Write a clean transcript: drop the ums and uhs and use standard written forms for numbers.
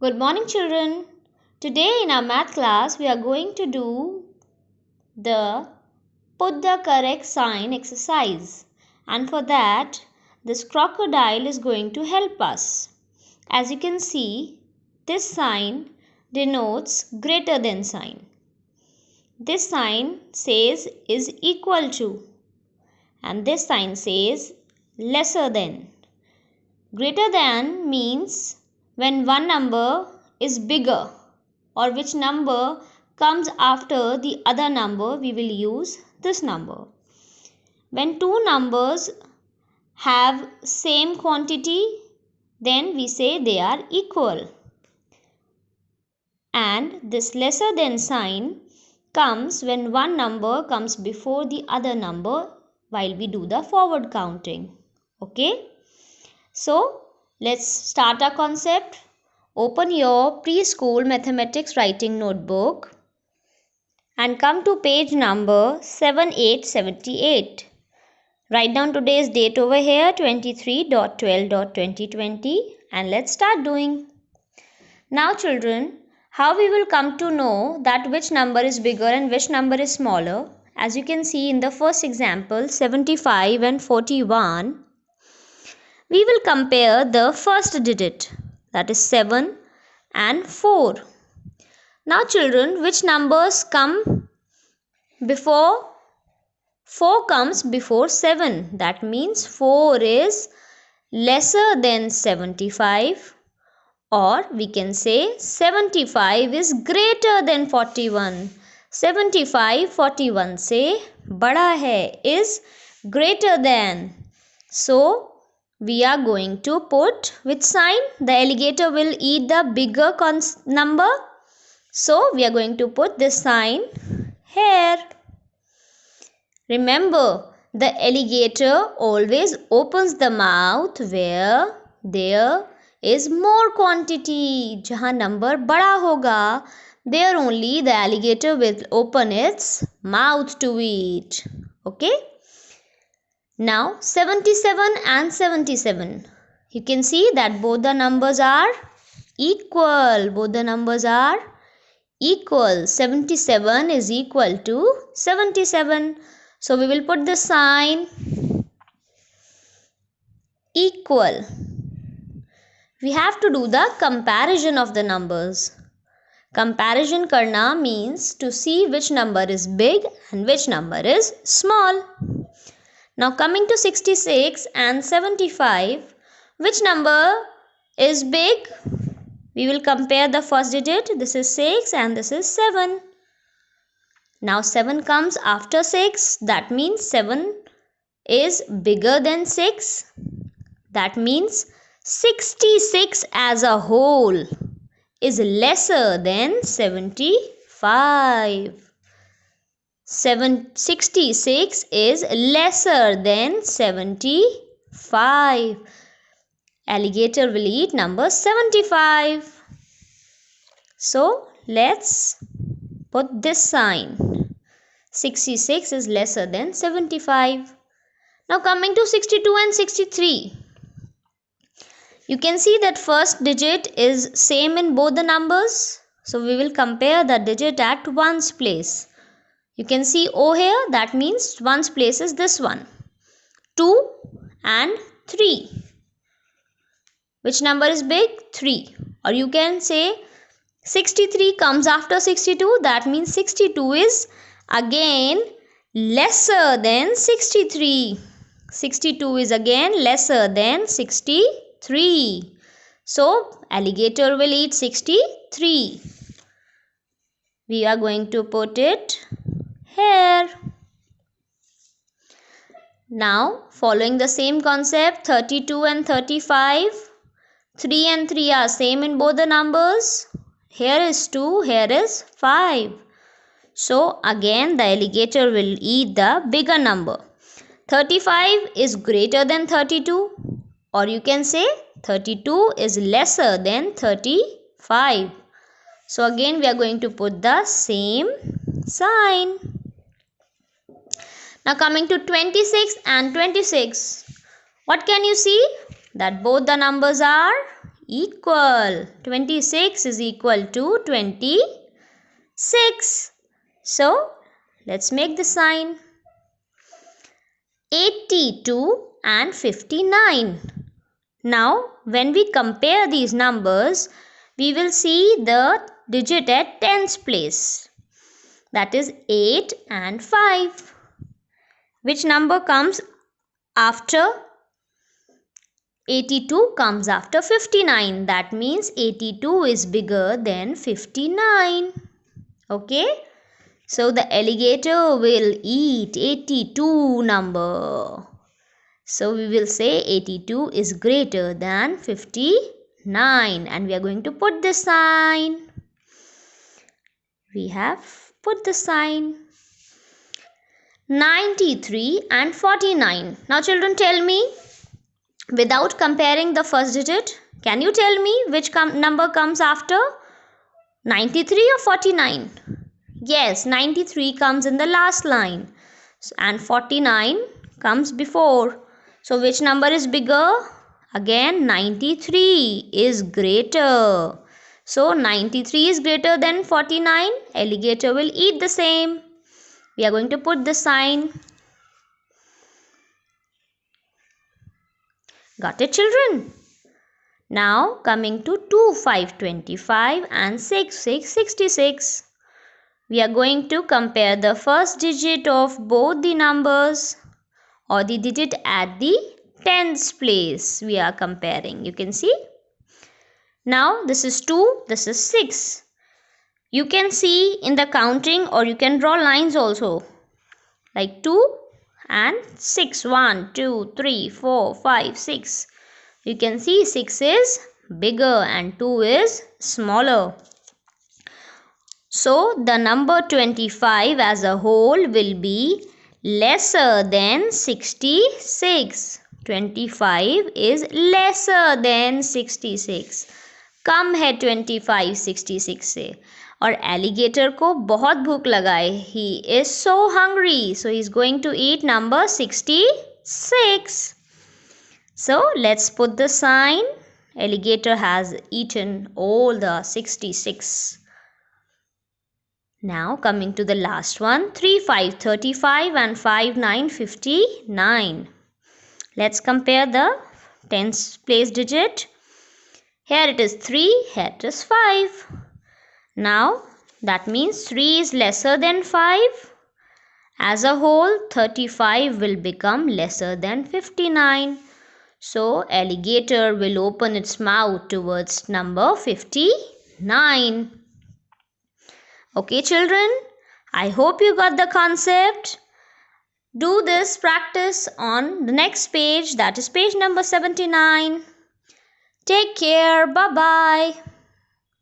Good morning, children. Today in our math class, we are going to do the put the correct sign exercise. And for that, this crocodile is going to help us. As you can see, this sign denotes greater than sign. This sign says is equal to, and this sign says lesser than. Greater than means when one number is bigger, or which number comes after the other number, we will use this number. When two numbers have same quantity, then we say they are equal. And this lesser than sign comes when one number comes before the other number while we do the forward counting. Okay? So, let's start our concept. Open your preschool mathematics writing notebook and come to page number 7878. Write down today's date over here 23.12.2020 and let's start doing. Now children, how we will come to know that which number is bigger and which number is smaller? As you can see in the first example 75 and 41. We will compare the first digit, that is 7 and 4. Now children, which numbers come before? 4 comes before 7. That means 4 is lesser than 75, or we can say 75 is greater than 41. 75 41 से बड़ा है, is greater than. So we are going to put which sign? The alligator will eat the bigger number. So we are going to put this sign here. Remember, the alligator always opens the mouth where there is more quantity. जहाँ number बड़ा होगा, there only the alligator will open its mouth to eat. Okay? Now 77 and 77. You can see that both the numbers are equal. Both the numbers are equal. 77 is equal to 77. So we will put the sign equal. We have to do the comparison of the numbers. Comparison karna means to see which number is big and which number is small. Now coming to 66 and 75, which number is big? We will compare the first digit. This is 6 and this is 7. Now 7 comes after 6. That means 7 is bigger than 6. That means 66 as a whole is lesser than 75. 66 is lesser than 75. Alligator will eat number 75. So let's put this sign. 66 is lesser than 75. Now coming to 62 and 63. You can see that first digit is same in both the numbers. So we will compare the digit at ones place. You can see O here, that means ones place is this one. 2 and 3. Which number is big? 3. Or you can say 63 comes after 62. That means 62 is again lesser than 63. 62 is again lesser than 63. So alligator will eat 63. We are going to put it here. Now following the same concept, 32 and 35. 3 and 3 are same in both the numbers. Here is 2, here is 5. So again the alligator will eat the bigger number. 35 is greater than 32, or you can say 32 is lesser than 35. So again we are going to put the same sign. Now coming to 26 and 26. What can you see? That both the numbers are equal. 26 is equal to 26. So, let's make the sign. 82 and 59. Now, when we compare these numbers, we will see the digit at tens place. That is 8 and 5. Which number comes after 82? Comes after 59. That means 82 is bigger than 59. Okay? So the alligator will eat 82 number. So we will say 82 is greater than 59. And we are going to put the sign. We have put the sign. 93 and 49. Now children, tell me, without comparing the first digit, can you tell me which number comes after? 93 or 49? Yes, 93 comes in the last line and 49 comes before. So which number is bigger? Again, 93 is greater. So 93 is greater than 49. Alligator will eat the same. We are going to put the sign. Got it, children? Now coming to 2, 5, 25 and 6, 6, 66. We are going to compare the first digit of both the numbers or the digit at the tens place. We are comparing. You can see. Now this is 2, this is 6. You can see in the counting or you can draw lines also. Like 2 and 6. 1, 2, 3, 4, 5, 6. You can see 6 is bigger and 2 is smaller. So the number 25 as a whole will be lesser than 66. 25 is lesser than 66. कम है 25 66 से. और alligator को बहुत भूख लगा है. He is so hungry. So he is going to eat number 66. So let's put the sign. Alligator has eaten all the 66. Now coming to the last one, 3, 5, 35 and 5, 9, 59. Let's compare the tens place digit. Here it is 3, here it is 5. Now that means 3 is lesser than 5. As a whole, 35 will become lesser than 59. So alligator will open its mouth towards number 59. Okay children, I hope you got the concept. Do this practice on the next page, that is page number 79. Take care, bye-bye.